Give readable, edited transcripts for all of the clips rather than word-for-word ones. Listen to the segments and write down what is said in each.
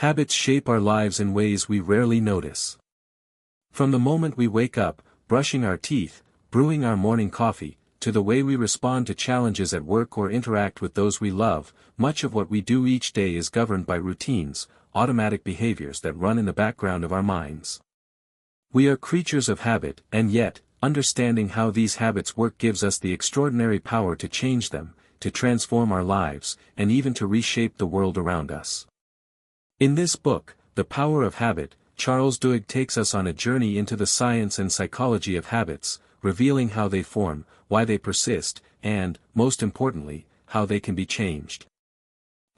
Habits shape our lives in ways we rarely notice. From the moment we wake up, brushing our teeth, brewing our morning coffee, to the way we respond to challenges at work or interact with those we love, much of what we do each day is governed by routines, automatic behaviors that run in the background of our minds. We are creatures of habit, and yet, understanding how these habits work gives us the extraordinary power to change them, to transform our lives, and even to reshape the world around us. In this book, The Power of Habit, Charles Duhigg takes us on a journey into the science and psychology of habits, revealing how they form, why they persist, and, most importantly, how they can be changed.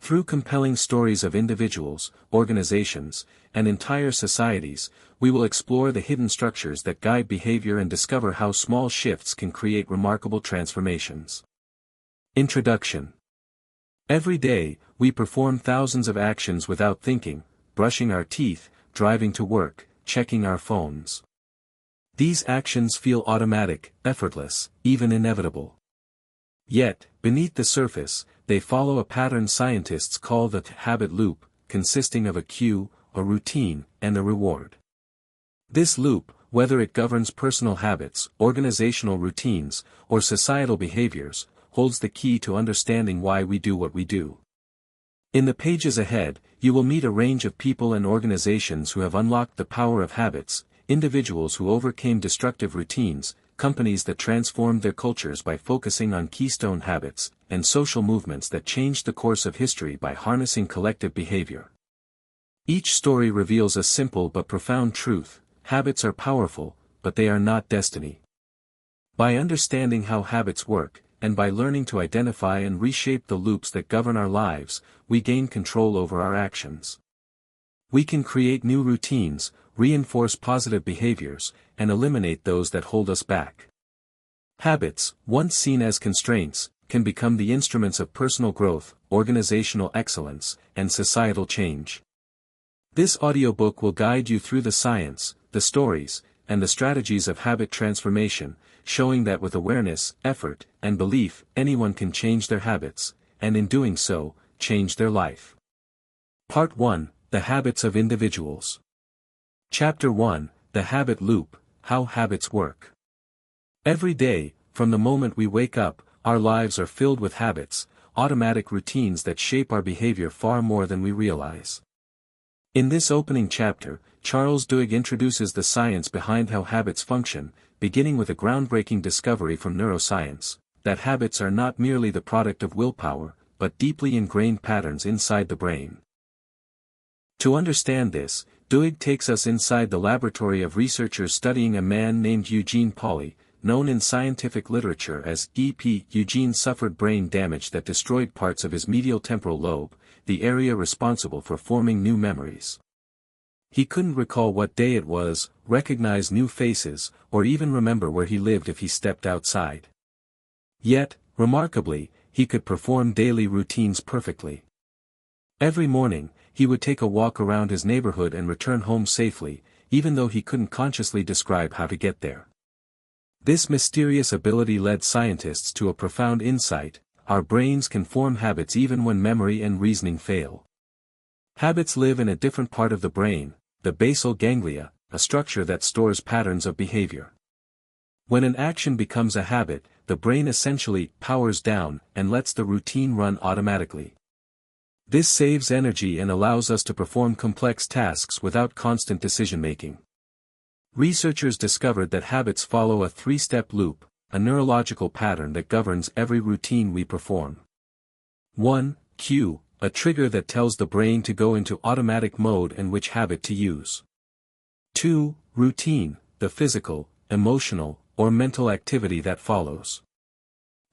Through compelling stories of individuals, organizations, and entire societies, we will explore the hidden structures that guide behavior and discover how small shifts can create remarkable transformations. Introduction. Every day, we perform thousands of actions without thinking, brushing our teeth, driving to work, checking our phones. These actions feel automatic, effortless, even inevitable. Yet, beneath the surface, they follow a pattern scientists call the habit loop, consisting of a cue, a routine, and a reward. This loop, whether it governs personal habits, organizational routines, or societal behaviors, holds the key to understanding why we do what we do. In the pages ahead, you will meet a range of people and organizations who have unlocked the power of habits, individuals who overcame destructive routines, companies that transformed their cultures by focusing on keystone habits, and social movements that changed the course of history by harnessing collective behavior. Each story reveals a simple but profound truth: habits are powerful, but they are not destiny. By understanding how habits work, and by learning to identify and reshape the loops that govern our lives, we gain control over our actions. We can create new routines, reinforce positive behaviors, and eliminate those that hold us back. Habits, once seen as constraints, can become the instruments of personal growth, organizational excellence, and societal change. This audiobook will guide you through the science, the stories, and the strategies of habit transformation, showing that with awareness, effort, and belief, anyone can change their habits, and in doing so, change their life. Part 1: The Habits of Individuals. Chapter 1: The Habit Loop, How Habits Work. Every day, from the moment we wake up, our lives are filled with habits, automatic routines that shape our behavior far more than we realize. In this opening chapter, Charles Duhigg introduces the science behind how habits function, beginning with a groundbreaking discovery from neuroscience, that habits are not merely the product of willpower, but deeply ingrained patterns inside the brain. To understand this, Duhigg takes us inside the laboratory of researchers studying a man named Eugene Pauly, known in scientific literature as E.P. Eugene suffered brain damage that destroyed parts of his medial temporal lobe, the area responsible for forming new memories. He couldn't recall what day it was, recognize new faces, or even remember where he lived if he stepped outside. Yet, remarkably, he could perform daily routines perfectly. Every morning, he would take a walk around his neighborhood and return home safely, even though he couldn't consciously describe how to get there. This mysterious ability led scientists to a profound insight: our brains can form habits even when memory and reasoning fail. Habits live in a different part of the brain, the basal ganglia, a structure that stores patterns of behavior. When an action becomes a habit, the brain essentially powers down and lets the routine run automatically. This saves energy and allows us to perform complex tasks without constant decision-making. Researchers discovered that habits follow a three-step loop, a neurological pattern that governs every routine we perform. 1. Cue, a trigger that tells the brain to go into automatic mode and which habit to use. 2. Routine, the physical, emotional, or mental activity that follows.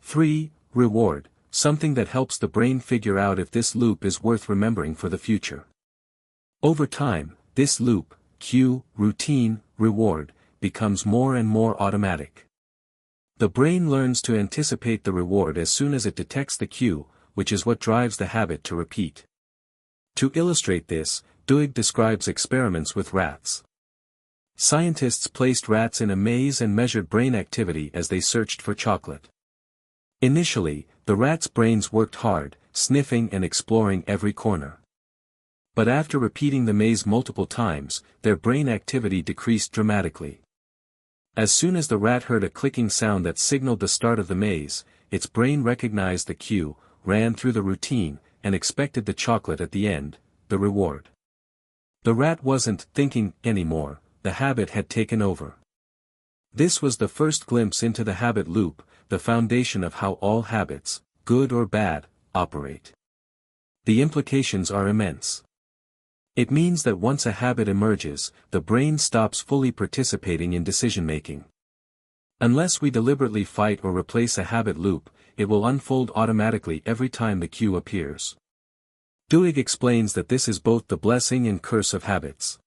3. Reward, something that helps the brain figure out if this loop is worth remembering for the future. Over time, this loop, cue, routine, reward, becomes more and more automatic. The brain learns to anticipate the reward as soon as it detects the cue, which is what drives the habit to repeat. To illustrate this, Duhigg describes experiments with rats. Scientists placed rats in a maze and measured brain activity as they searched for chocolate. Initially, the rats' brains worked hard, sniffing and exploring every corner. But after repeating the maze multiple times, their brain activity decreased dramatically. As soon as the rat heard a clicking sound that signaled the start of the maze, its brain recognized the cue, ran through the routine, and expected the chocolate at the end, the reward. The rat wasn't thinking anymore, the habit had taken over. This was the first glimpse into the habit loop, the foundation of how all habits, good or bad, operate. The implications are immense. It means that once a habit emerges, the brain stops fully participating in decision-making. Unless we deliberately fight or replace a habit loop, it will unfold automatically every time the cue appears. Duhigg explains that this is both the blessing and curse of habits.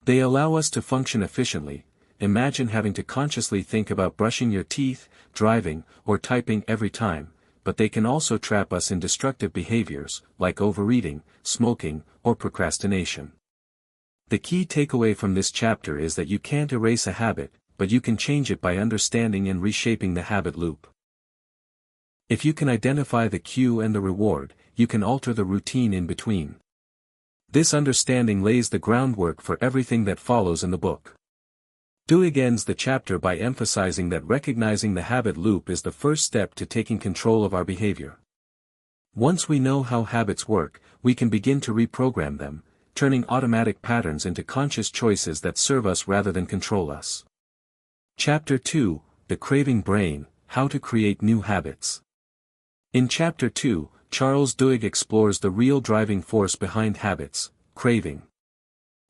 They allow us to function efficiently. Imagine having to consciously think about brushing your teeth, driving, or typing every time, but they can also trap us in destructive behaviors, like overeating, smoking, or procrastination. The key takeaway from this chapter is that you can't erase a habit, but you can change it by understanding and reshaping the habit loop. If you can identify the cue and the reward, you can alter the routine in between. This understanding lays the groundwork for everything that follows in the book. Duhigg ends the chapter by emphasizing that recognizing the habit loop is the first step to taking control of our behavior. Once we know how habits work, we can begin to reprogram them, turning automatic patterns into conscious choices that serve us rather than control us. Chapter 2, The Craving Brain, How to Create New Habits. In Chapter 2, Charles Duhigg explores the real driving force behind habits, craving.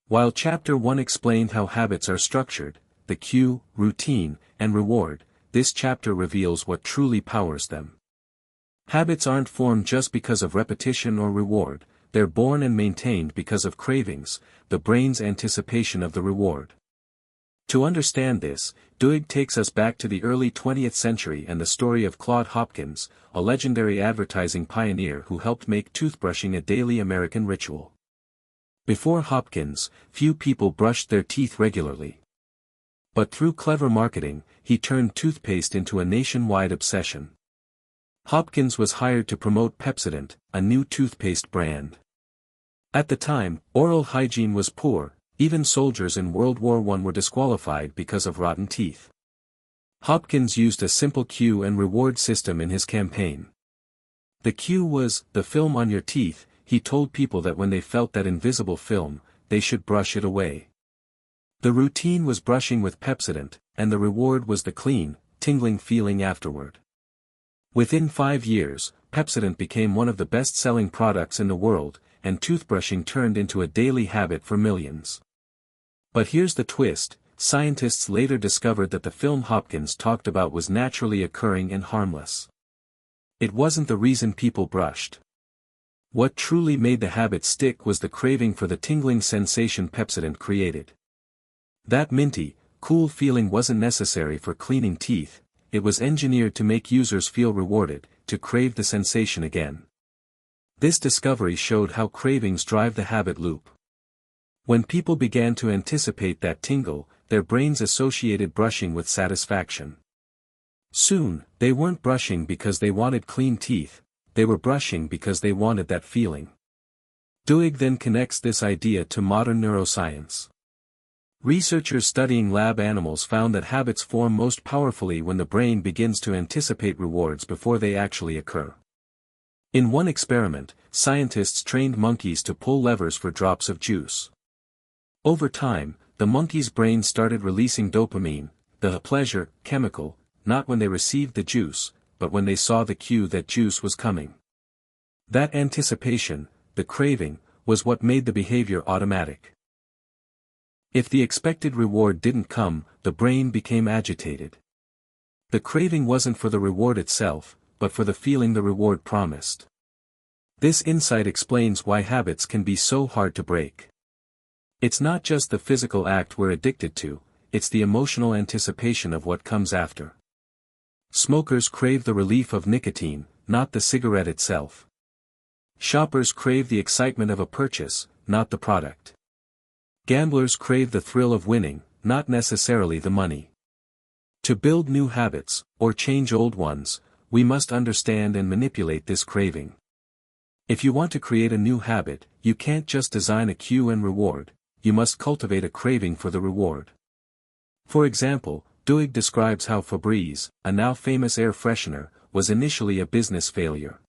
While Chapter 1 explained how habits are structured, the cue, routine, and reward, this chapter reveals what truly powers them. Habits aren't formed just because of repetition or reward, they're born and maintained because of cravings, the brain's anticipation of the reward. To understand this, Duhigg takes us back to the early 20th century and the story of Claude Hopkins, a legendary advertising pioneer who helped make toothbrushing a daily American ritual. Before Hopkins, few people brushed their teeth regularly. But through clever marketing, he turned toothpaste into a nationwide obsession. Hopkins was hired to promote Pepsodent, a new toothpaste brand. At the time, oral hygiene was poor, even soldiers in World War I were disqualified because of rotten teeth. Hopkins used a simple cue and reward system in his campaign. The cue was, the film on your teeth. He told people that when they felt that invisible film, they should brush it away. The routine was brushing with Pepsodent, and the reward was the clean, tingling feeling afterward. Within 5 years, Pepsodent became one of the best-selling products in the world, and toothbrushing turned into a daily habit for millions. But here's the twist, scientists later discovered that the film Hopkins talked about was naturally occurring and harmless. It wasn't the reason people brushed. What truly made the habit stick was the craving for the tingling sensation Pepsodent created. That minty, cool feeling wasn't necessary for cleaning teeth, it was engineered to make users feel rewarded, to crave the sensation again. This discovery showed how cravings drive the habit loop. When people began to anticipate that tingle, their brains associated brushing with satisfaction. Soon, they weren't brushing because they wanted clean teeth, they were brushing because they wanted that feeling. Duhigg then connects this idea to modern neuroscience. Researchers studying lab animals found that habits form most powerfully when the brain begins to anticipate rewards before they actually occur. In one experiment, scientists trained monkeys to pull levers for drops of juice. Over time, the monkey's brain started releasing dopamine, the pleasure chemical, not when they received the juice, but when they saw the cue that juice was coming. That anticipation, the craving, was what made the behavior automatic. If the expected reward didn't come, the brain became agitated. The craving wasn't for the reward itself, but for the feeling the reward promised. This insight explains why habits can be so hard to break. It's not just the physical act we're addicted to, it's the emotional anticipation of what comes after. Smokers crave the relief of nicotine, not the cigarette itself. Shoppers crave the excitement of a purchase, not the product. Gamblers crave the thrill of winning, not necessarily the money. To build new habits, or change old ones, we must understand and manipulate this craving. If you want to create a new habit, you can't just design a cue and reward, you must cultivate a craving for the reward. For example, Duhigg describes how Febreze, a now famous air freshener, was initially a business failure.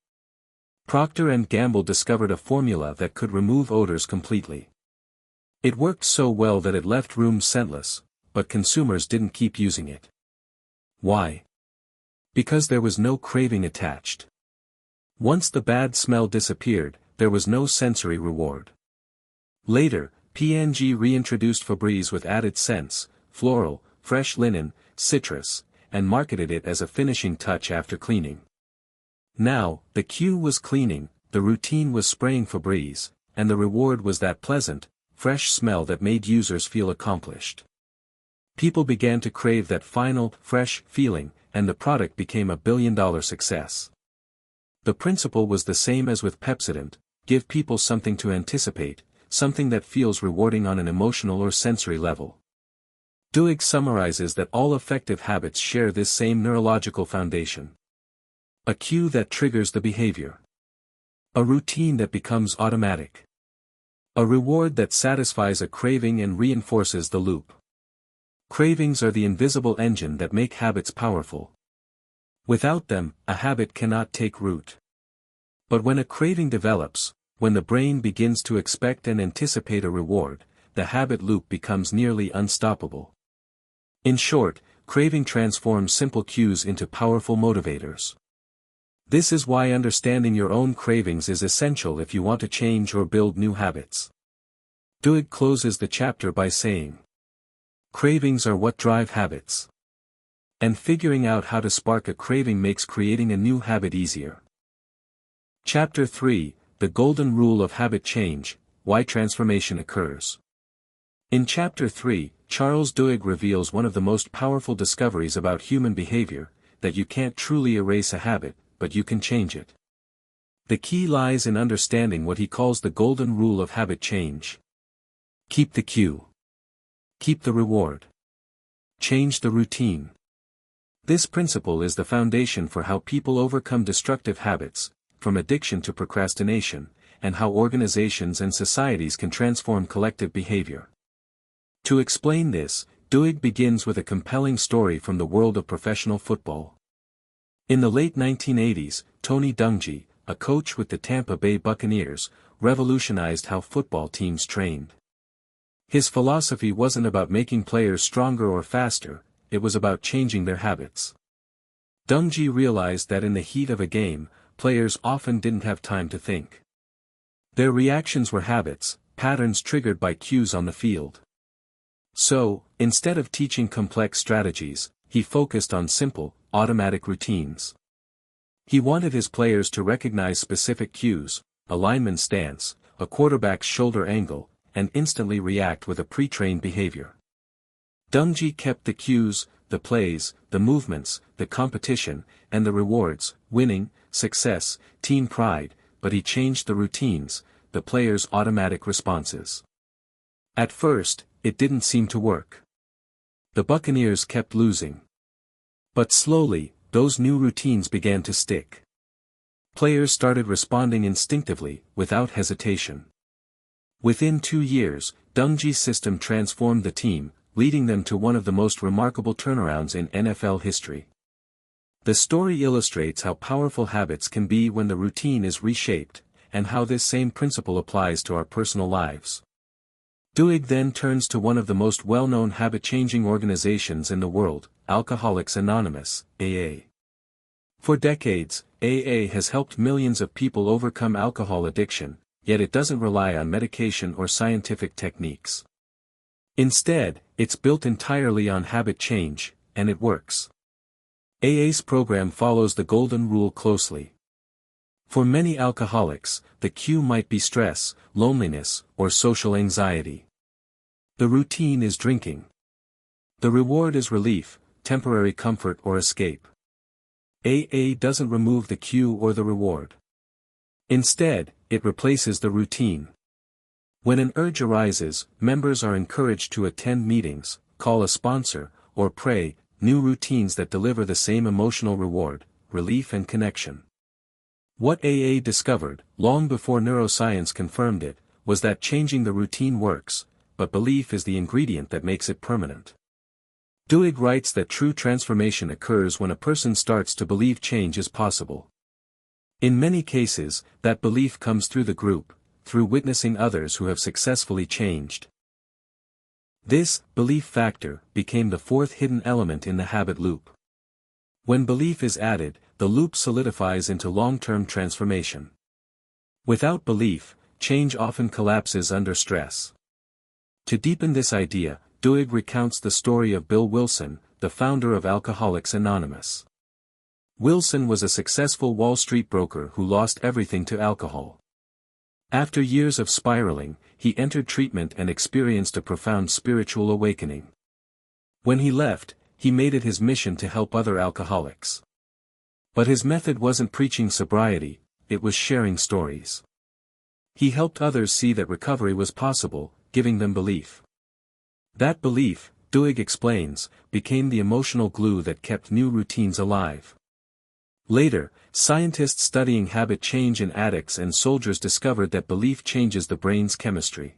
Procter & Gamble discovered a formula that could remove odors completely. It worked so well that it left rooms scentless, but consumers didn't keep using it. Why? Because there was no craving attached. Once the bad smell disappeared, there was no sensory reward. Later, P&G reintroduced Febreze with added scents, floral, fresh linen, citrus, and marketed it as a finishing touch after cleaning. Now, the cue was cleaning, the routine was spraying Febreze, and the reward was that pleasant, fresh smell that made users feel accomplished. People began to crave that final, fresh feeling, and the product became a billion-dollar success. The principle was the same as with Pepsodent: give people something to anticipate, something that feels rewarding on an emotional or sensory level. Duhigg summarizes that all effective habits share this same neurological foundation. A cue that triggers the behavior. A routine that becomes automatic. A reward that satisfies a craving and reinforces the loop. Cravings are the invisible engine that make habits powerful. Without them, a habit cannot take root. But when a craving develops, when the brain begins to expect and anticipate a reward, the habit loop becomes nearly unstoppable. In short, craving transforms simple cues into powerful motivators. This is why understanding your own cravings is essential if you want to change or build new habits. Duhigg closes the chapter by saying, "Cravings are what drive habits. And figuring out how to spark a craving makes creating a new habit easier." Chapter 3, The Golden Rule of Habit Change, Why Transformation Occurs. In Chapter 3, Charles Duhigg reveals one of the most powerful discoveries about human behavior, that you can't truly erase a habit, but you can change it. The key lies in understanding what he calls the golden rule of habit change. Keep the cue. Keep the reward. Change the routine. This principle is the foundation for how people overcome destructive habits, from addiction to procrastination, and how organizations and societies can transform collective behavior. To explain this, Duhigg begins with a compelling story from the world of professional football. In the late 1980s, Tony Dungy, a coach with the Tampa Bay Buccaneers, revolutionized how football teams trained. His philosophy wasn't about making players stronger or faster, it was about changing their habits. Dungy realized that in the heat of a game, players often didn't have time to think. Their reactions were habits, patterns triggered by cues on the field. So, instead of teaching complex strategies, he focused on simple, automatic routines. He wanted his players to recognize specific cues, a lineman's stance, a quarterback's shoulder angle, and instantly react with a pre-trained behavior. Dungy kept the cues, the plays, the movements, the competition, and the rewards, winning, success, team pride, but he changed the routines, the players' automatic responses. At first, it didn't seem to work. The Buccaneers kept losing. But slowly, those new routines began to stick. Players started responding instinctively, without hesitation. Within 2 years, Dungy's system transformed the team, leading them to one of the most remarkable turnarounds in NFL history. The story illustrates how powerful habits can be when the routine is reshaped, and how this same principle applies to our personal lives. Duhigg then turns to one of the most well-known habit-changing organizations in the world, Alcoholics Anonymous, AA. For decades, AA has helped millions of people overcome alcohol addiction, yet it doesn't rely on medication or scientific techniques. Instead, it's built entirely on habit change, and it works. AA's program follows the golden rule closely. For many alcoholics, the cue might be stress, loneliness, or social anxiety. The routine is drinking. The reward is relief, temporary comfort or escape. AA doesn't remove the cue or the reward. Instead, it replaces the routine. When an urge arises, members are encouraged to attend meetings, call a sponsor, or pray, new routines that deliver the same emotional reward, relief and connection. What AA discovered, long before neuroscience confirmed it, was that changing the routine works, but belief is the ingredient that makes it permanent. Duhigg writes that true transformation occurs when a person starts to believe change is possible. In many cases, that belief comes through the group, through witnessing others who have successfully changed. This belief factor became the fourth hidden element in the habit loop. When belief is added, the loop solidifies into long-term transformation. Without belief, change often collapses under stress. To deepen this idea, Duhigg recounts the story of Bill Wilson, the founder of Alcoholics Anonymous. Wilson was a successful Wall Street broker who lost everything to alcohol. After years of spiraling, he entered treatment and experienced a profound spiritual awakening. When he left, he made it his mission to help other alcoholics. But his method wasn't preaching sobriety, it was sharing stories. He helped others see that recovery was possible, giving them belief. That belief, Duhigg explains, became the emotional glue that kept new routines alive. Later, scientists studying habit change in addicts and soldiers discovered that belief changes the brain's chemistry.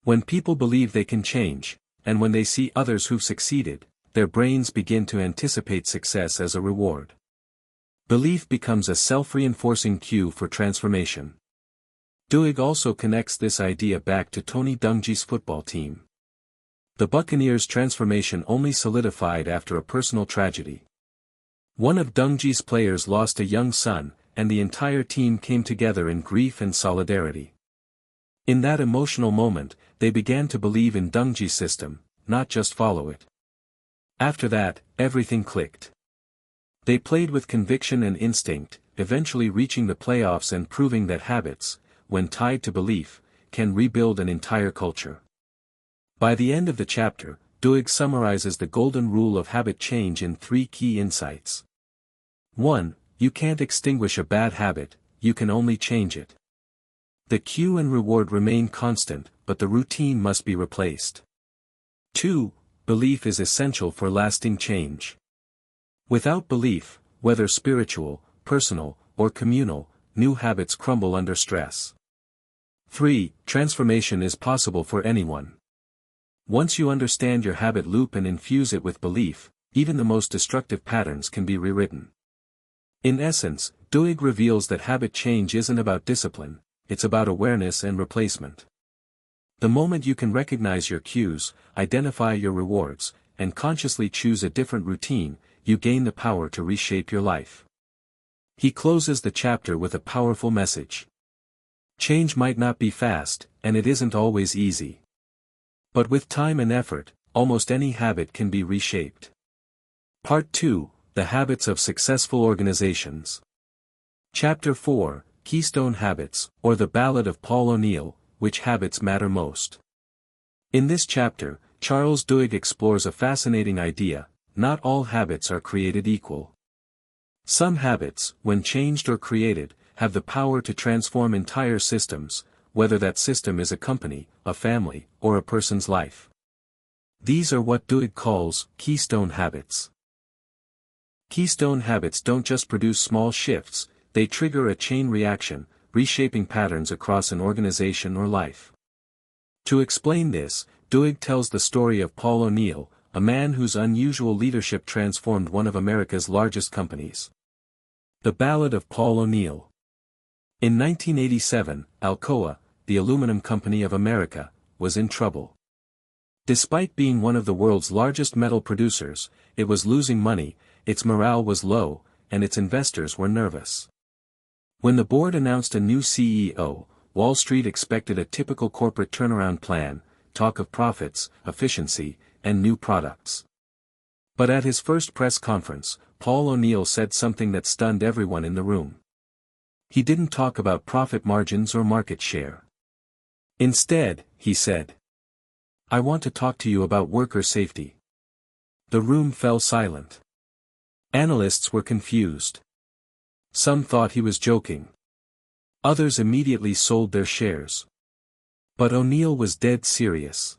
When people believe they can change, and when they see others who've succeeded, their brains begin to anticipate success as a reward. Belief becomes a self-reinforcing cue for transformation. Duhigg also connects this idea back to Tony Dungy's football team. The Buccaneers' transformation only solidified after a personal tragedy. One of Dungy's players lost a young son, and the entire team came together in grief and solidarity. In that emotional moment, they began to believe in Dungy's system, not just follow it. After that, everything clicked. They played with conviction and instinct, eventually reaching the playoffs and proving that habits, when tied to belief, can rebuild an entire culture. By the end of the chapter, Duhigg summarizes the golden rule of habit change in 3 key insights. 1. You can't extinguish a bad habit, you can only change it. The cue and reward remain constant, but the routine must be replaced. 2. Belief is essential for lasting change. Without belief, whether spiritual, personal, or communal, new habits crumble under stress. 3. Transformation is possible for anyone. Once you understand your habit loop and infuse it with belief, even the most destructive patterns can be rewritten. In essence, Duhigg reveals that habit change isn't about discipline, it's about awareness and replacement. The moment you can recognize your cues, identify your rewards, and consciously choose a different routine, you gain the power to reshape your life. He closes the chapter with a powerful message. Change might not be fast, and it isn't always easy. But with time and effort, almost any habit can be reshaped. Part 2, The Habits of Successful Organizations. Chapter 4, Keystone Habits, or the Ballad of Paul O'Neill, Which Habits Matter Most. In this chapter, Charles Duhigg explores a fascinating idea: not all habits are created equal. Some habits, when changed or created, have the power to transform entire systems, whether that system is a company, a family, or a person's life. These are what Duhigg calls keystone habits. Keystone habits don't just produce small shifts, they trigger a chain reaction, reshaping patterns across an organization or life. To explain this, Duhigg tells the story of Paul O'Neill, a man whose unusual leadership transformed one of America's largest companies. The Ballad of Paul O'Neill. In 1987, Alcoa, the aluminum company of America, was in trouble. Despite being one of the world's largest metal producers, it was losing money, its morale was low, and its investors were nervous. When the board announced a new CEO, Wall Street expected a typical corporate turnaround plan: talk of profits, efficiency, and new products. But at his first press conference, Paul O'Neill said something that stunned everyone in the room. He didn't talk about profit margins or market share. Instead, he said, "I want to talk to you about worker safety." The room fell silent. Analysts were confused. Some thought he was joking. Others immediately sold their shares. But O'Neill was dead serious.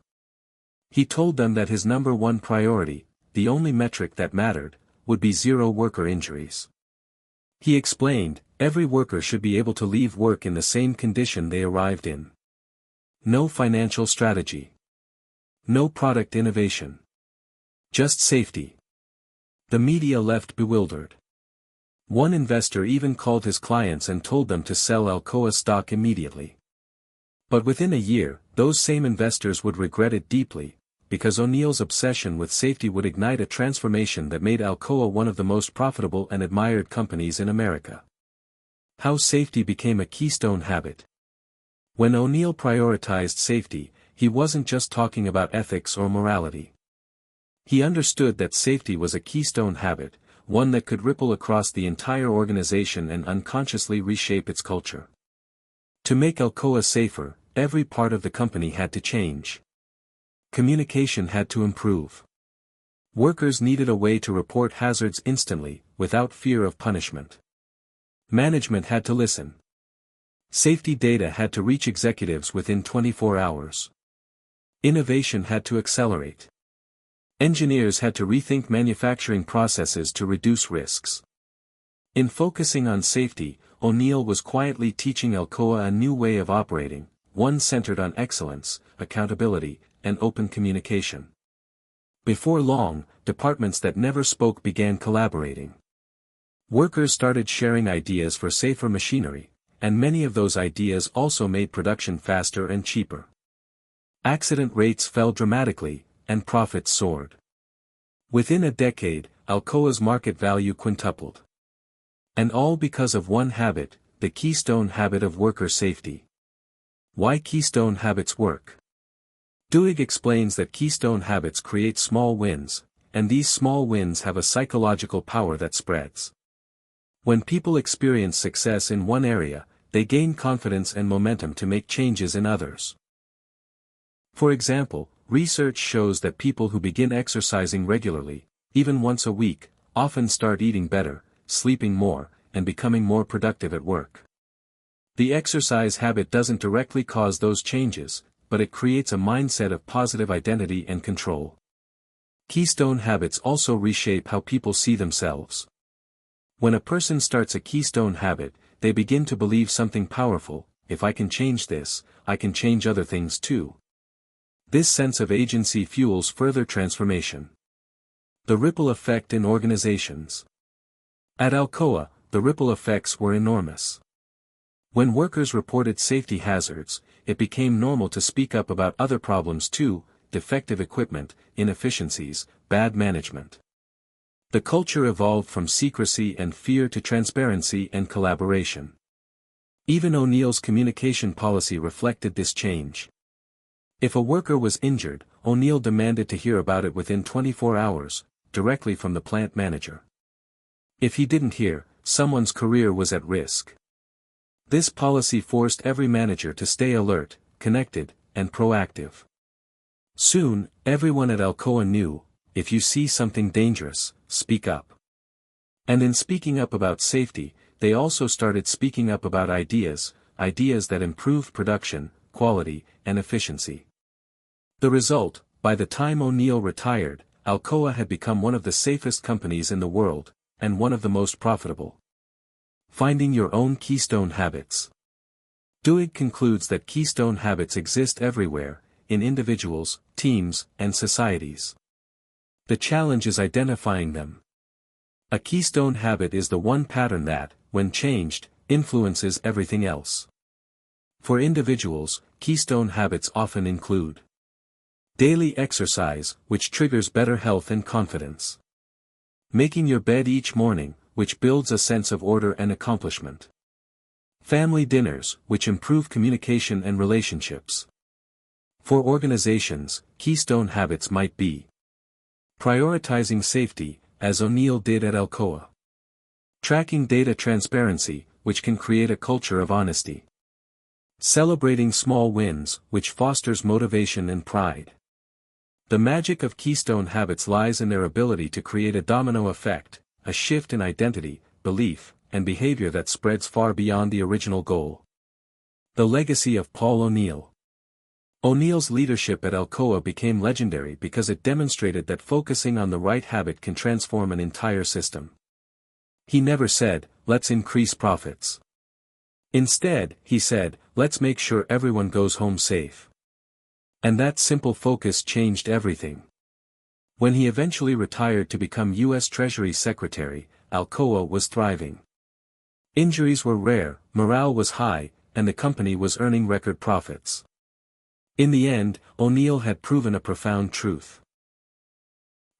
He told them that his number one priority, the only metric that mattered, would be zero worker injuries. He explained, every worker should be able to leave work in the same condition they arrived in. No financial strategy. No product innovation. Just safety. The media left bewildered. One investor even called his clients and told them to sell Alcoa stock immediately. But within a year, those same investors would regret it deeply, because O'Neill's obsession with safety would ignite a transformation that made Alcoa one of the most profitable and admired companies in America. How safety became a keystone habit. When O'Neill prioritized safety, he wasn't just talking about ethics or morality. He understood that safety was a keystone habit, one that could ripple across the entire organization and unconsciously reshape its culture. To make Alcoa safer, every part of the company had to change. Communication had to improve. Workers needed a way to report hazards instantly, without fear of punishment. Management had to listen. Safety data had to reach executives within 24 hours. Innovation had to accelerate. Engineers had to rethink manufacturing processes to reduce risks. In focusing on safety, O'Neill was quietly teaching Alcoa a new way of operating, one centered on excellence, accountability, and open communication. Before long, departments that never spoke began collaborating. Workers started sharing ideas for safer machinery, and many of those ideas also made production faster and cheaper. Accident rates fell dramatically, and profits soared. Within a decade, Alcoa's market value quintupled. And all because of one habit, the keystone habit of worker safety. Why keystone habits work? Duhigg explains that keystone habits create small wins, and these small wins have a psychological power that spreads. When people experience success in one area, they gain confidence and momentum to make changes in others. For example, research shows that people who begin exercising regularly, even once a week, often start eating better, sleeping more, and becoming more productive at work. The exercise habit doesn't directly cause those changes, but it creates a mindset of positive identity and control. Keystone habits also reshape how people see themselves. When a person starts a keystone habit, they begin to believe something powerful: if I can change this, I can change other things too. This sense of agency fuels further transformation. The ripple effect in organizations. At Alcoa, the ripple effects were enormous. When workers reported safety hazards, it became normal to speak up about other problems too: defective equipment, inefficiencies, bad management. The culture evolved from secrecy and fear to transparency and collaboration. Even O'Neill's communication policy reflected this change. If a worker was injured, O'Neill demanded to hear about it within 24 hours, directly from the plant manager. If he didn't hear, someone's career was at risk. This policy forced every manager to stay alert, connected, and proactive. Soon, everyone at Alcoa knew, if you see something dangerous, speak up. And in speaking up about safety, they also started speaking up about ideas that improved production, quality, and efficiency. The result, by the time O'Neill retired, Alcoa had become one of the safest companies in the world, and one of the most profitable. Finding your own keystone habits. Duhigg concludes that keystone habits exist everywhere, in individuals, teams, and societies. The challenge is identifying them. A keystone habit is the one pattern that, when changed, influences everything else. For individuals, keystone habits often include daily exercise, which triggers better health and confidence. Making your bed each morning, which builds a sense of order and accomplishment. Family dinners, which improve communication and relationships. For organizations, keystone habits might be prioritizing safety, as O'Neill did at Alcoa. Tracking data transparency, which can create a culture of honesty. Celebrating small wins, which fosters motivation and pride. The magic of keystone habits lies in their ability to create a domino effect, a shift in identity, belief, and behavior that spreads far beyond the original goal. The legacy of Paul O'Neill. O'Neill's leadership at Alcoa became legendary because it demonstrated that focusing on the right habit can transform an entire system. He never said, "Let's increase profits." Instead, he said, "Let's make sure everyone goes home safe." And that simple focus changed everything. When he eventually retired to become U.S. Treasury Secretary, Alcoa was thriving. Injuries were rare, morale was high, and the company was earning record profits. In the end, O'Neill had proven a profound truth.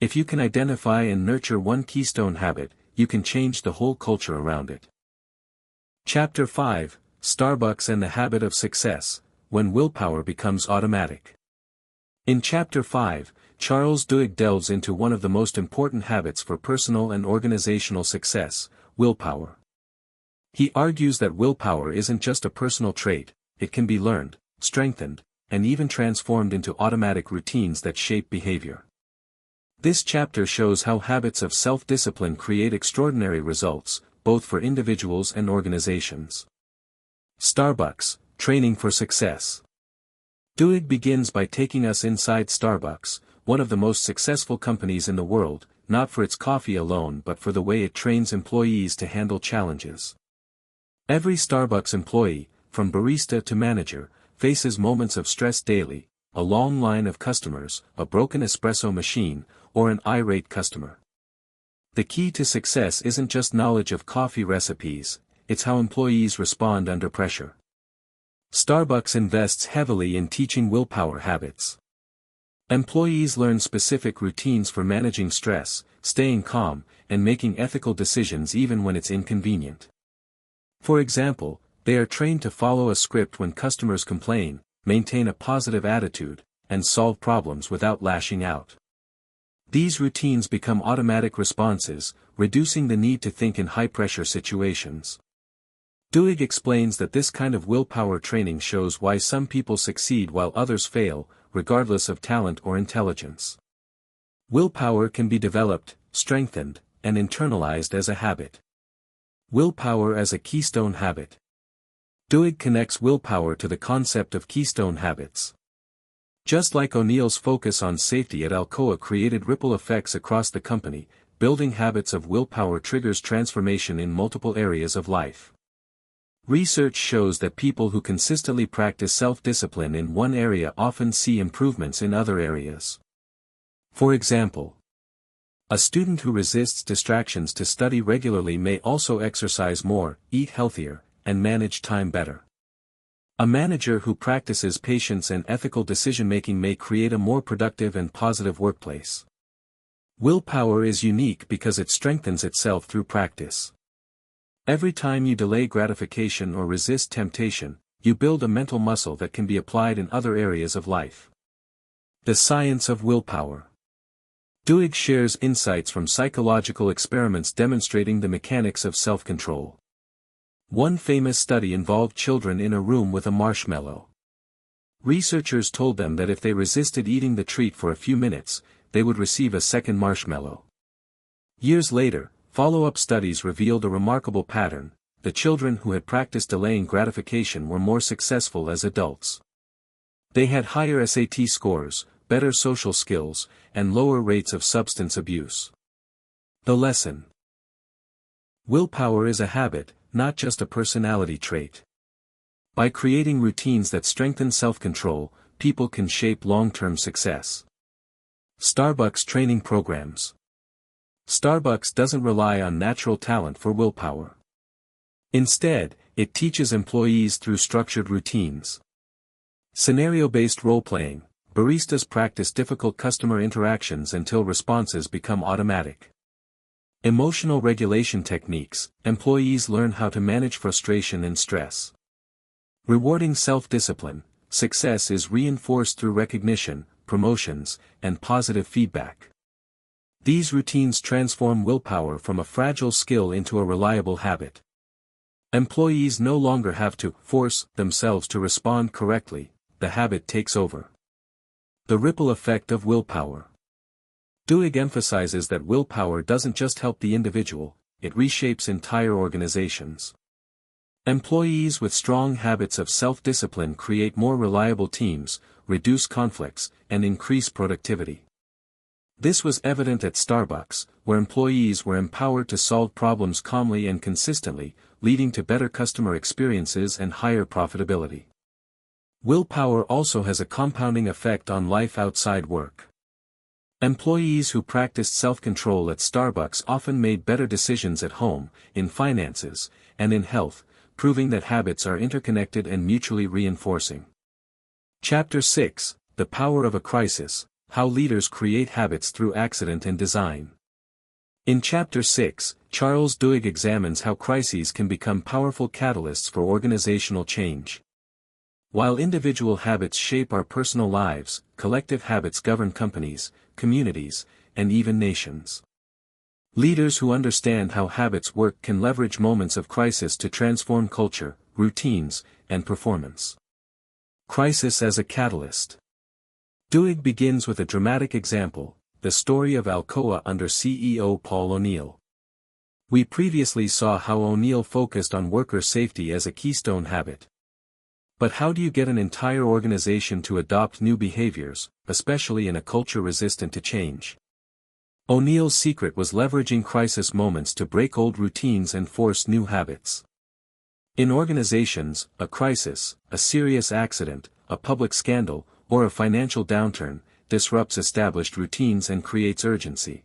If you can identify and nurture one keystone habit, you can change the whole culture around it. Chapter 5, Starbucks and the Habit of Success, When Willpower Becomes Automatic. In Chapter 5, Charles Duhigg delves into one of the most important habits for personal and organizational success, willpower. He argues that willpower isn't just a personal trait, it can be learned, strengthened, and even transformed into automatic routines that shape behavior. This chapter shows how habits of self-discipline create extraordinary results, both for individuals and organizations. Starbucks, Training for Success. Duhigg begins by taking us inside Starbucks, one of the most successful companies in the world, not for its coffee alone but for the way it trains employees to handle challenges. Every Starbucks employee, from barista to manager, faces moments of stress daily, a long line of customers, a broken espresso machine, or an irate customer. The key to success isn't just knowledge of coffee recipes, it's how employees respond under pressure. Starbucks invests heavily in teaching willpower habits. Employees learn specific routines for managing stress, staying calm, and making ethical decisions even when it's inconvenient. For example, they are trained to follow a script when customers complain, maintain a positive attitude, and solve problems without lashing out. These routines become automatic responses, reducing the need to think in high-pressure situations. Duhigg explains that this kind of willpower training shows why some people succeed while others fail, regardless of talent or intelligence. Willpower can be developed, strengthened, and internalized as a habit. Willpower as a keystone habit. Duhigg connects willpower to the concept of keystone habits. Just like O'Neill's focus on safety at Alcoa created ripple effects across the company, building habits of willpower triggers transformation in multiple areas of life. Research shows that people who consistently practice self-discipline in one area often see improvements in other areas. For example, a student who resists distractions to study regularly may also exercise more, eat healthier, and manage time better. A manager who practices patience and ethical decision-making may create a more productive and positive workplace. Willpower is unique because it strengthens itself through practice. Every time you delay gratification or resist temptation, you build a mental muscle that can be applied in other areas of life. The science of willpower. Duhigg shares insights from psychological experiments demonstrating the mechanics of self-control. One famous study involved children in a room with a marshmallow. Researchers told them that if they resisted eating the treat for a few minutes, they would receive a second marshmallow. Years later, follow-up studies revealed a remarkable pattern: the children who had practiced delaying gratification were more successful as adults. They had higher SAT scores, better social skills, and lower rates of substance abuse. The lesson: willpower is a habit, not just a personality trait. By creating routines that strengthen self-control, people can shape long-term success. Starbucks training programs. Starbucks doesn't rely on natural talent for willpower. Instead, it teaches employees through structured routines. Scenario-based role-playing: baristas practice difficult customer interactions until responses become automatic. Emotional regulation techniques: employees learn how to manage frustration and stress. Rewarding self-discipline: success is reinforced through recognition, promotions, and positive feedback. These routines transform willpower from a fragile skill into a reliable habit. Employees no longer have to force themselves to respond correctly, the habit takes over. The ripple effect of willpower. Duhigg emphasizes that willpower doesn't just help the individual, it reshapes entire organizations. Employees with strong habits of self-discipline create more reliable teams, reduce conflicts, and increase productivity. This was evident at Starbucks, where employees were empowered to solve problems calmly and consistently, leading to better customer experiences and higher profitability. Willpower also has a compounding effect on life outside work. Employees who practiced self-control at Starbucks often made better decisions at home, in finances, and in health, proving that habits are interconnected and mutually reinforcing. Chapter 6: The Power of a Crisis: How Leaders Create Habits Through Accident and Design. In Chapter 6, Charles Duhigg examines how crises can become powerful catalysts for organizational change. While individual habits shape our personal lives, collective habits govern companies, communities, and even nations. Leaders who understand how habits work can leverage moments of crisis to transform culture, routines, and performance. Crisis as a catalyst. Duhigg begins with a dramatic example, the story of Alcoa under CEO Paul O'Neill. We previously saw how O'Neill focused on worker safety as a keystone habit. But how do you get an entire organization to adopt new behaviors, especially in a culture resistant to change? O'Neill's secret was leveraging crisis moments to break old routines and force new habits. In organizations, a crisis, a serious accident, a public scandal, or a financial downturn, disrupts established routines and creates urgency.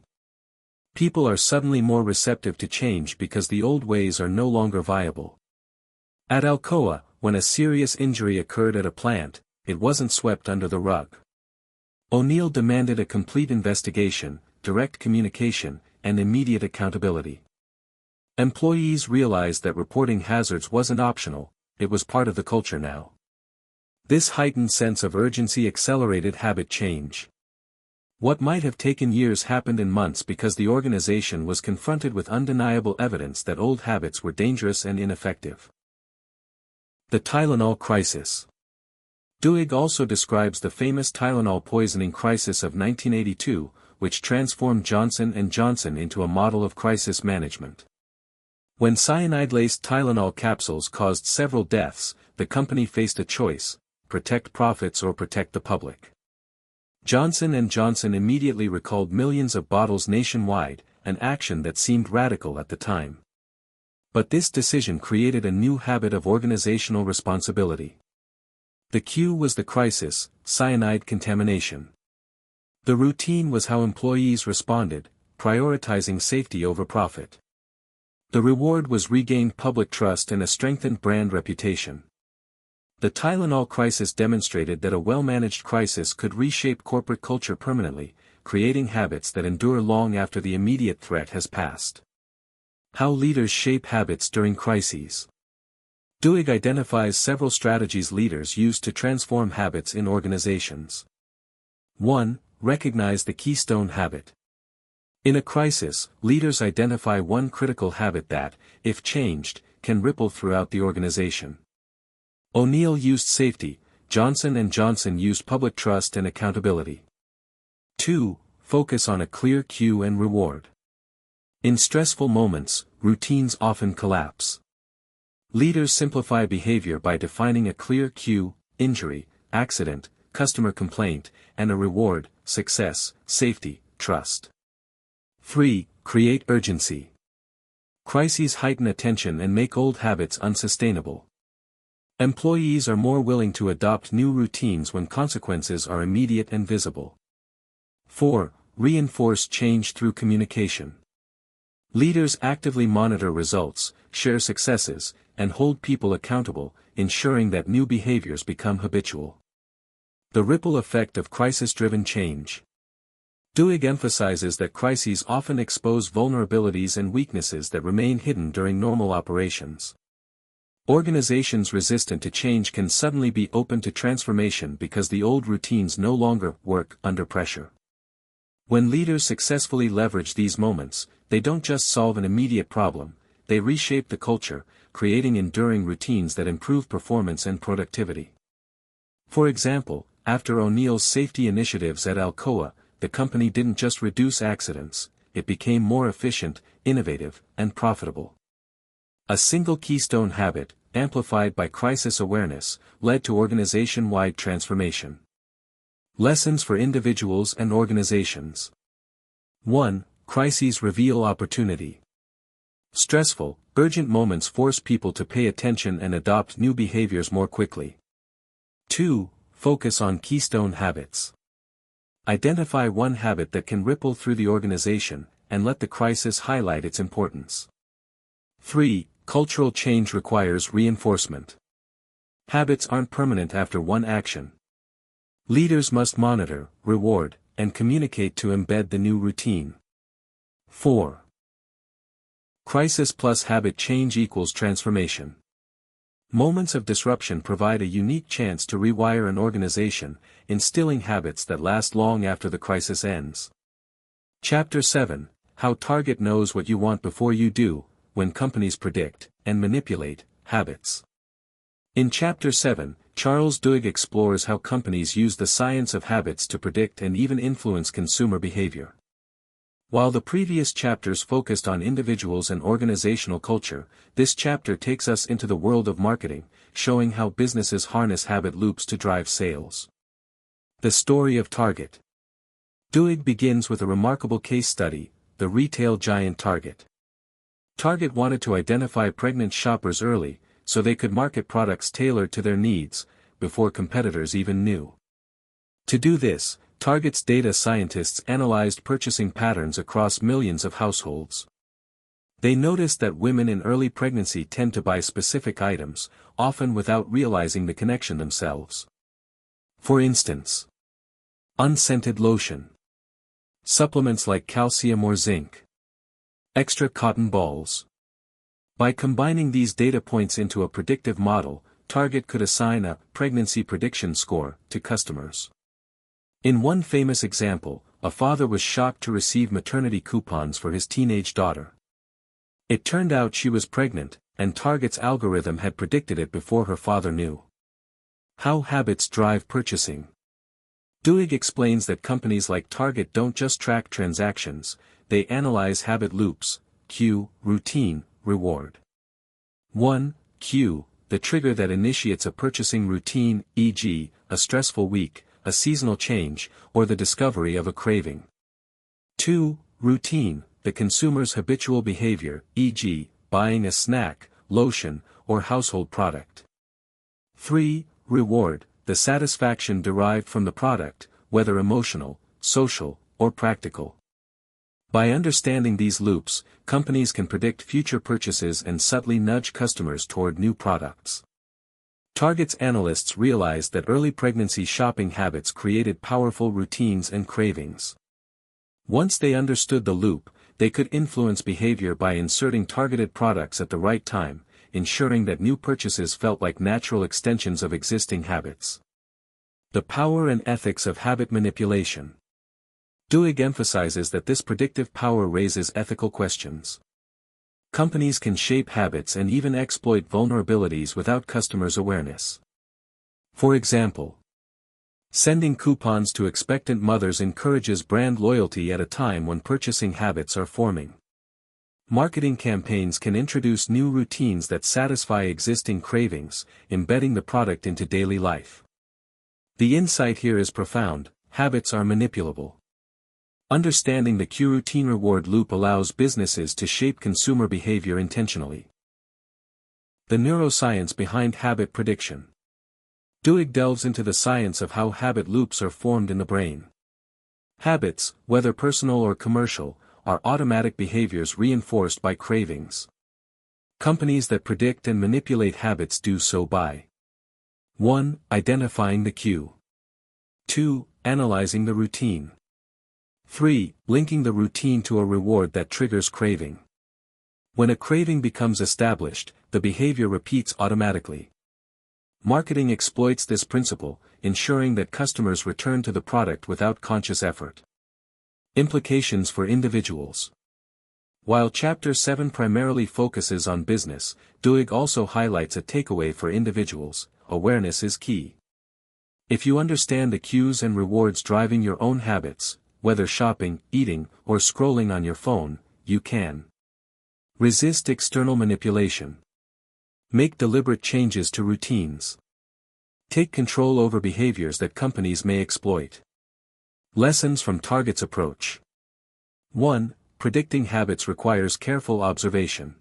People are suddenly more receptive to change because the old ways are no longer viable. At Alcoa, when a serious injury occurred at a plant, it wasn't swept under the rug. O'Neill demanded a complete investigation, direct communication, and immediate accountability. Employees realized that reporting hazards wasn't optional, it was part of the culture now. This heightened sense of urgency accelerated habit change. What might have taken years happened in months because the organization was confronted with undeniable evidence that old habits were dangerous and ineffective. The Tylenol crisis. Duhigg also describes the famous Tylenol poisoning crisis of 1982, which transformed Johnson & Johnson into a model of crisis management. When cyanide-laced Tylenol capsules caused several deaths, the company faced a choice: protect profits or protect the public. Johnson & Johnson immediately recalled millions of bottles nationwide, an action that seemed radical at the time. But this decision created a new habit of organizational responsibility. The cue was the crisis: cyanide contamination. The routine was how employees responded, prioritizing safety over profit. The reward was regained public trust and a strengthened brand reputation. The Tylenol crisis demonstrated that a well-managed crisis could reshape corporate culture permanently, creating habits that endure long after the immediate threat has passed. How leaders shape habits during crises. Duhigg identifies several strategies leaders use to transform habits in organizations. 1. Recognize the keystone habit. In a crisis, leaders identify one critical habit that, if changed, can ripple throughout the organization. O'Neill used safety, Johnson & Johnson used public trust and accountability. 2. Focus on a clear cue and reward. In stressful moments, routines often collapse. Leaders simplify behavior by defining a clear cue: injury, accident, customer complaint, and a reward: success, safety, trust. 3. Create urgency. Crises heighten attention and make old habits unsustainable. Employees are more willing to adopt new routines when consequences are immediate and visible. 4. Reinforce change through communication. Leaders actively monitor results, share successes, and hold people accountable, ensuring that new behaviors become habitual. The ripple effect of crisis-driven change. Duhigg emphasizes that crises often expose vulnerabilities and weaknesses that remain hidden during normal operations. Organizations resistant to change can suddenly be open to transformation because the old routines no longer work under pressure. When leaders successfully leverage these moments, they don't just solve an immediate problem, they reshape the culture, creating enduring routines that improve performance and productivity. For example, after O'Neill's safety initiatives at Alcoa, the company didn't just reduce accidents, it became more efficient, innovative, and profitable. A single keystone habit, amplified by crisis awareness, led to organization-wide transformation. Lessons for individuals and organizations. 1. Crises reveal opportunity. Stressful, urgent moments force people to pay attention and adopt new behaviors more quickly. 2. Focus on keystone habits. Identify one habit that can ripple through the organization, and let the crisis highlight its importance. 3. Cultural change requires reinforcement. Habits aren't permanent after one action. Leaders must monitor, reward, and communicate to embed the new routine. 4. Crisis plus habit change equals transformation. Moments of disruption provide a unique chance to rewire an organization, instilling habits that last long after the crisis ends. Chapter 7: How Target Knows What You Want Before You Do, When Companies Predict and Manipulate Habits. In Chapter 7, Charles Duhigg explores how companies use the science of habits to predict and even influence consumer behavior. While the previous chapters focused on individuals and organizational culture, this chapter takes us into the world of marketing, showing how businesses harness habit loops to drive sales. The story of Target. Duhigg begins with a remarkable case study, the retail giant Target. Target wanted to identify pregnant shoppers early, so they could market products tailored to their needs, before competitors even knew. To do this, Target's data scientists analyzed purchasing patterns across millions of households. They noticed that women in early pregnancy tend to buy specific items, often without realizing the connection themselves. For instance, unscented lotion, supplements like calcium or zinc, extra cotton balls. By combining these data points into a predictive model, Target could assign a pregnancy prediction score to customers. In one famous example, a father was shocked to receive maternity coupons for his teenage daughter. It turned out she was pregnant, and Target's algorithm had predicted it before her father knew. How habits drive purchasing. Duhigg explains that companies like Target don't just track transactions, they analyze habit loops: cue, routine, reward. 1. Cue, the trigger that initiates a purchasing routine, e.g., a stressful week, a seasonal change, or the discovery of a craving. 2. Routine, the consumer's habitual behavior, e.g., buying a snack, lotion, or household product. 3. Reward, the satisfaction derived from the product, whether emotional, social, or practical. By understanding these loops, companies can predict future purchases and subtly nudge customers toward new products. Target's analysts realized that early pregnancy shopping habits created powerful routines and cravings. Once they understood the loop, they could influence behavior by inserting targeted products at the right time, ensuring that new purchases felt like natural extensions of existing habits. The power and ethics of habit manipulation. Duhigg emphasizes that this predictive power raises ethical questions. Companies can shape habits and even exploit vulnerabilities without customers' awareness. For example, sending coupons to expectant mothers encourages brand loyalty at a time when purchasing habits are forming. Marketing campaigns can introduce new routines that satisfy existing cravings, embedding the product into daily life. The insight here is profound: habits are manipulable. Understanding the cue routine reward loop allows businesses to shape consumer behavior intentionally. The neuroscience behind habit prediction. Duhigg delves into the science of how habit loops are formed in the brain. Habits, whether personal or commercial, are automatic behaviors reinforced by cravings. Companies that predict and manipulate habits do so by 1. Identifying the cue. 2. Analyzing the routine. 3. Linking the routine to a reward that triggers craving. When a craving becomes established, the behavior repeats automatically. Marketing exploits this principle, ensuring that customers return to the product without conscious effort. Implications for individuals. While Chapter 7 primarily focuses on business, Duhigg also highlights a takeaway for individuals: awareness is key. If you understand the cues and rewards driving your own habits, whether shopping, eating, or scrolling on your phone, you can resist external manipulation. Make deliberate changes to routines. Take control over behaviors that companies may exploit. Lessons from Target's approach. 1. Predicting habits requires careful observation.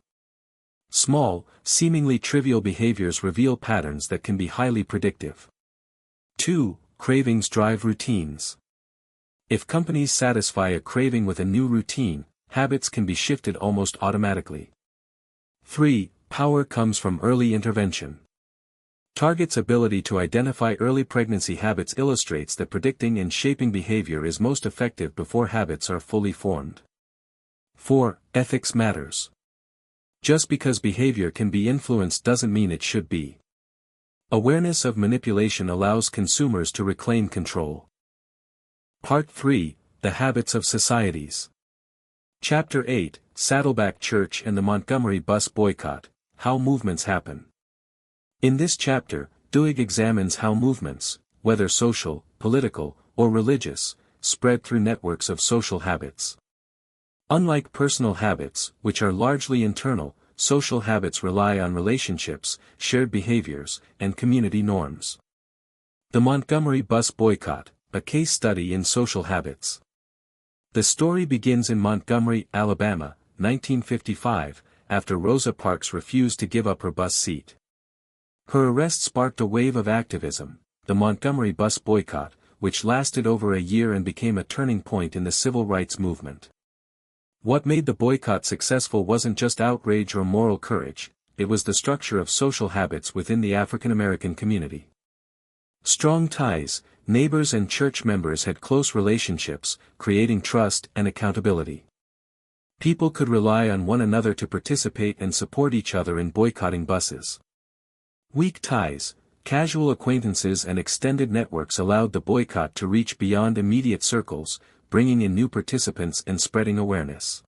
Small, seemingly trivial behaviors reveal patterns that can be highly predictive. 2. Cravings drive routines. If companies satisfy a craving with a new routine, habits can be shifted almost automatically. 3. Power comes from early intervention. Target's ability to identify early pregnancy habits illustrates that predicting and shaping behavior is most effective before habits are fully formed. 4. Ethics matters. Just because behavior can be influenced doesn't mean it should be. Awareness of manipulation allows consumers to reclaim control. Part 3, The Habits of Societies. Chapter 8, Saddleback Church and the Montgomery Bus Boycott, How Movements Happen. In this chapter, Duhigg examines how movements, whether social, political, or religious, spread through networks of social habits. Unlike personal habits, which are largely internal, social habits rely on relationships, shared behaviors, and community norms. The Montgomery Bus Boycott, a case study in social habits. The story begins in Montgomery, Alabama, 1955, after Rosa Parks refused to give up her bus seat. Her arrest sparked a wave of activism, the Montgomery Bus Boycott, which lasted over a year and became a turning point in the civil rights movement. What made the boycott successful wasn't just outrage or moral courage, it was the structure of social habits within the African American community. Strong ties, neighbors and church members had close relationships, creating trust and accountability. People could rely on one another to participate and support each other in boycotting buses. Weak ties, casual acquaintances and extended networks allowed the boycott to reach beyond immediate circles, bringing in new participants and spreading awareness.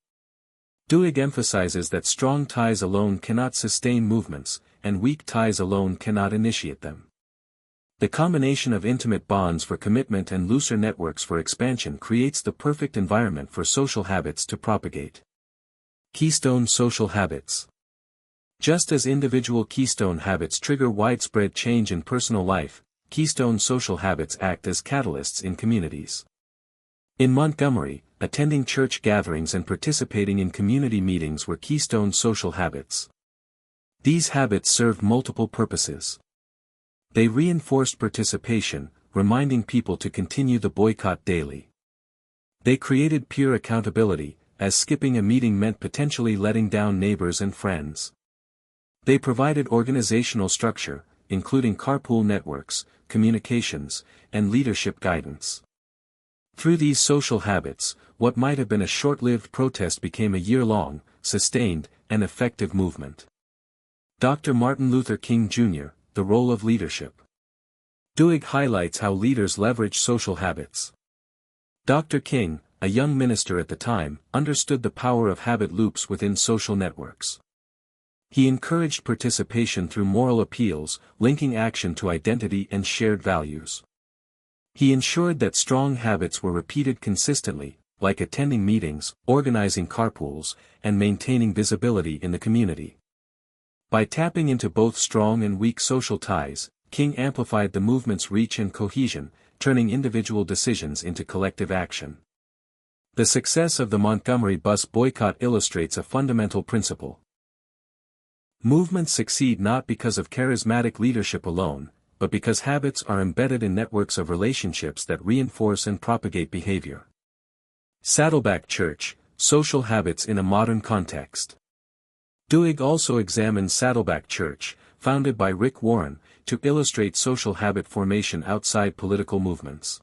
Duhigg emphasizes that strong ties alone cannot sustain movements, and weak ties alone cannot initiate them. The combination of intimate bonds for commitment and looser networks for expansion creates the perfect environment for social habits to propagate. Keystone social habits. Just as individual keystone habits trigger widespread change in personal life, keystone social habits act as catalysts in communities. In Montgomery, attending church gatherings and participating in community meetings were keystone social habits. These habits served multiple purposes. They reinforced participation, reminding people to continue the boycott daily. They created peer accountability, as skipping a meeting meant potentially letting down neighbors and friends. They provided organizational structure, including carpool networks, communications, and leadership guidance. Through these social habits, what might have been a short-lived protest became a year-long, sustained, and effective movement. Dr. Martin Luther King Jr., The Role of Leadership. Duhigg highlights how leaders leverage social habits. Dr. King, a young minister at the time, understood the power of habit loops within social networks. He encouraged participation through moral appeals, linking action to identity and shared values. He ensured that strong habits were repeated consistently, like attending meetings, organizing carpools, and maintaining visibility in the community. By tapping into both strong and weak social ties, King amplified the movement's reach and cohesion, turning individual decisions into collective action. The success of the Montgomery bus boycott illustrates a fundamental principle. Movements succeed not because of charismatic leadership alone, but because habits are embedded in networks of relationships that reinforce and propagate behavior. Saddleback Church, Social Habits in a Modern Context. Duhigg also examines Saddleback Church, founded by Rick Warren, to illustrate social habit formation outside political movements.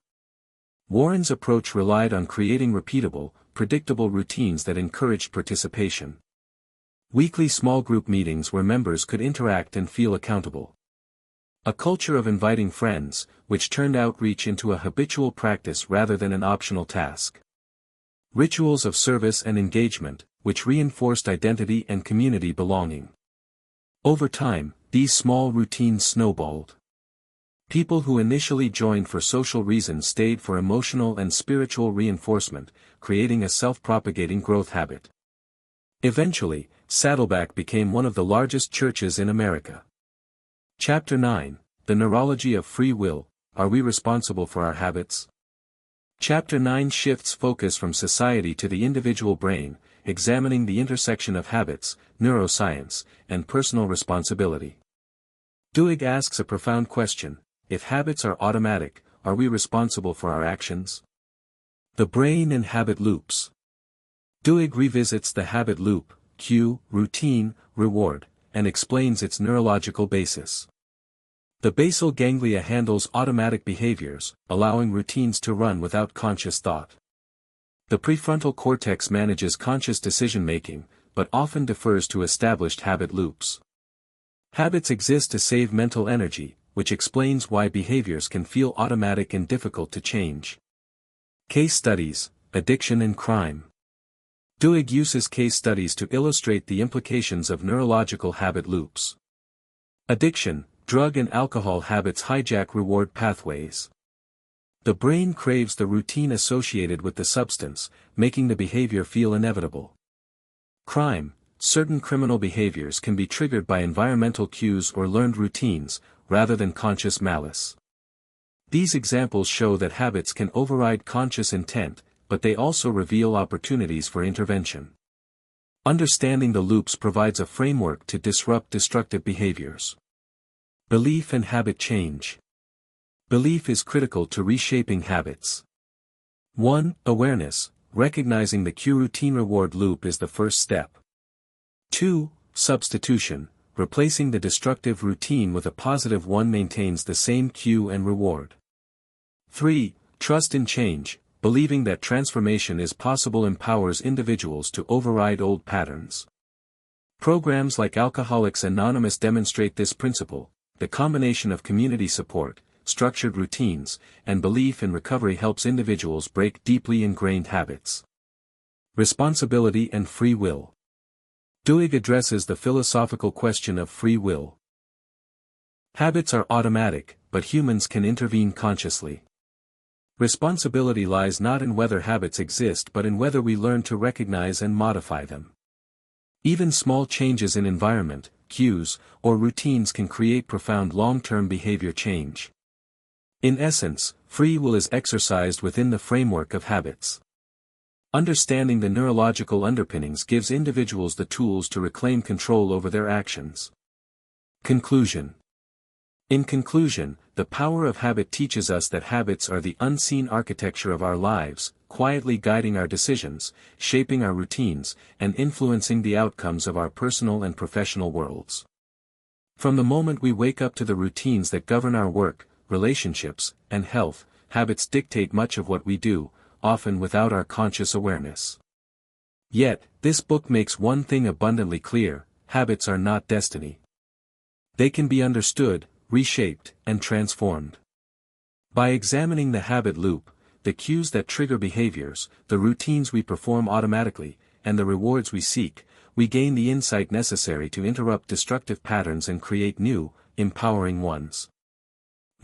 Warren's approach relied on creating repeatable, predictable routines that encouraged participation. Weekly small group meetings where members could interact and feel accountable. A culture of inviting friends, which turned outreach into a habitual practice rather than an optional task. Rituals of service and engagement, which reinforced identity and community belonging. Over time, these small routines snowballed. People who initially joined for social reasons stayed for emotional and spiritual reinforcement, creating a self-propagating growth habit. Eventually, Saddleback became one of the largest churches in America. Chapter 9, The Neurology of Free Will, Are We Responsible for Our Habits? Chapter 9 shifts focus from society to the individual brain, examining the intersection of habits, neuroscience, and personal responsibility. Duhigg asks a profound question: if habits are automatic, are we responsible for our actions? The brain and habit loops. Duhigg revisits the habit loop, cue, routine, reward, and explains its neurological basis. The basal ganglia handles automatic behaviors, allowing routines to run without conscious thought. The prefrontal cortex manages conscious decision-making, but often defers to established habit loops. Habits exist to save mental energy, which explains why behaviors can feel automatic and difficult to change. Case studies: addiction and crime. Duhigg uses case studies to illustrate the implications of neurological habit loops. Addiction: drug and alcohol habits hijack reward pathways. The brain craves the routine associated with the substance, making the behavior feel inevitable. Crime: certain criminal behaviors can be triggered by environmental cues or learned routines, rather than conscious malice. These examples show that habits can override conscious intent, but they also reveal opportunities for intervention. Understanding the loops provides a framework to disrupt destructive behaviors. Belief and habit change. Belief is critical to reshaping habits. 1. Awareness: recognizing the cue routine reward loop is the first step. 2. Substitution: replacing the destructive routine with a positive one maintains the same cue and reward. 3. Trust in change: believing that transformation is possible empowers individuals to override old patterns. Programs like Alcoholics Anonymous demonstrate this principle. The combination of community support, structured routines, and belief in recovery helps individuals break deeply ingrained habits. Responsibility and free will. Duhigg addresses the philosophical question of free will. Habits are automatic, but humans can intervene consciously. Responsibility lies not in whether habits exist but in whether we learn to recognize and modify them. Even small changes in environment, cues, or routines can create profound long-term behavior change. In essence, free will is exercised within the framework of habits. Understanding the neurological underpinnings gives individuals the tools to reclaim control over their actions. Conclusion. In conclusion, the power of habit teaches us that habits are the unseen architecture of our lives, quietly guiding our decisions, shaping our routines, and influencing the outcomes of our personal and professional worlds. From the moment we wake up to the routines that govern our work, relationships, and health, habits dictate much of what we do, often without our conscious awareness. Yet, this book makes one thing abundantly clear: habits are not destiny. They can be understood, reshaped, and transformed. By examining the habit loop, the cues that trigger behaviors, the routines we perform automatically, and the rewards we seek, we gain the insight necessary to interrupt destructive patterns and create new, empowering ones.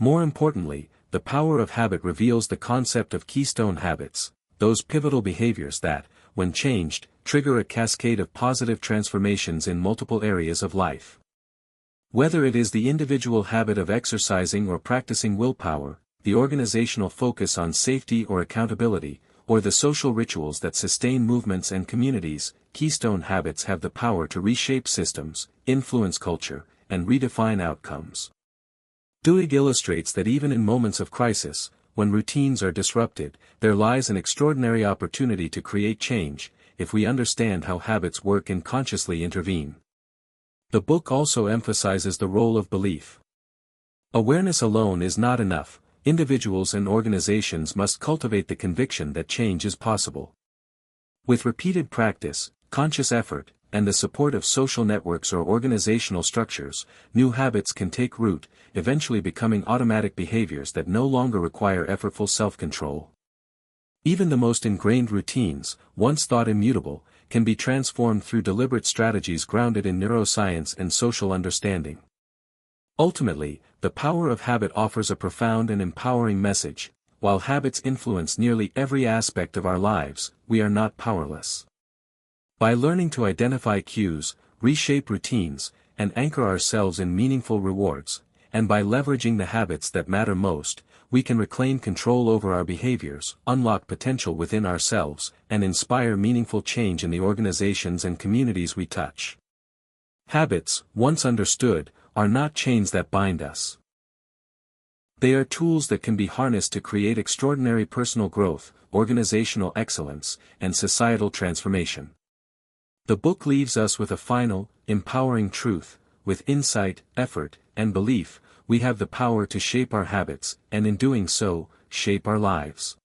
More importantly, the power of habit reveals the concept of keystone habits, those pivotal behaviors that, when changed, trigger a cascade of positive transformations in multiple areas of life. Whether it is the individual habit of exercising or practicing willpower, the organizational focus on safety or accountability, or the social rituals that sustain movements and communities, keystone habits have the power to reshape systems, influence culture, and redefine outcomes. Duhigg illustrates that even in moments of crisis, when routines are disrupted, there lies an extraordinary opportunity to create change, if we understand how habits work and consciously intervene. The book also emphasizes the role of belief. Awareness alone is not enough. Individuals and organizations must cultivate the conviction that change is possible. With repeated practice, conscious effort, and the support of social networks or organizational structures, new habits can take root, eventually becoming automatic behaviors that no longer require effortful self-control. Even the most ingrained routines, once thought immutable, can be transformed through deliberate strategies grounded in neuroscience and social understanding. Ultimately, the power of habit offers a profound and empowering message: while habits influence nearly every aspect of our lives, we are not powerless. By learning to identify cues, reshape routines, and anchor ourselves in meaningful rewards, and by leveraging the habits that matter most, we can reclaim control over our behaviors, unlock potential within ourselves, and inspire meaningful change in the organizations and communities we touch. Habits, once understood, are not chains that bind us. They are tools that can be harnessed to create extraordinary personal growth, organizational excellence, and societal transformation. The book leaves us with a final, empowering truth: with insight, effort, and belief, we have the power to shape our habits, and in doing so, shape our lives.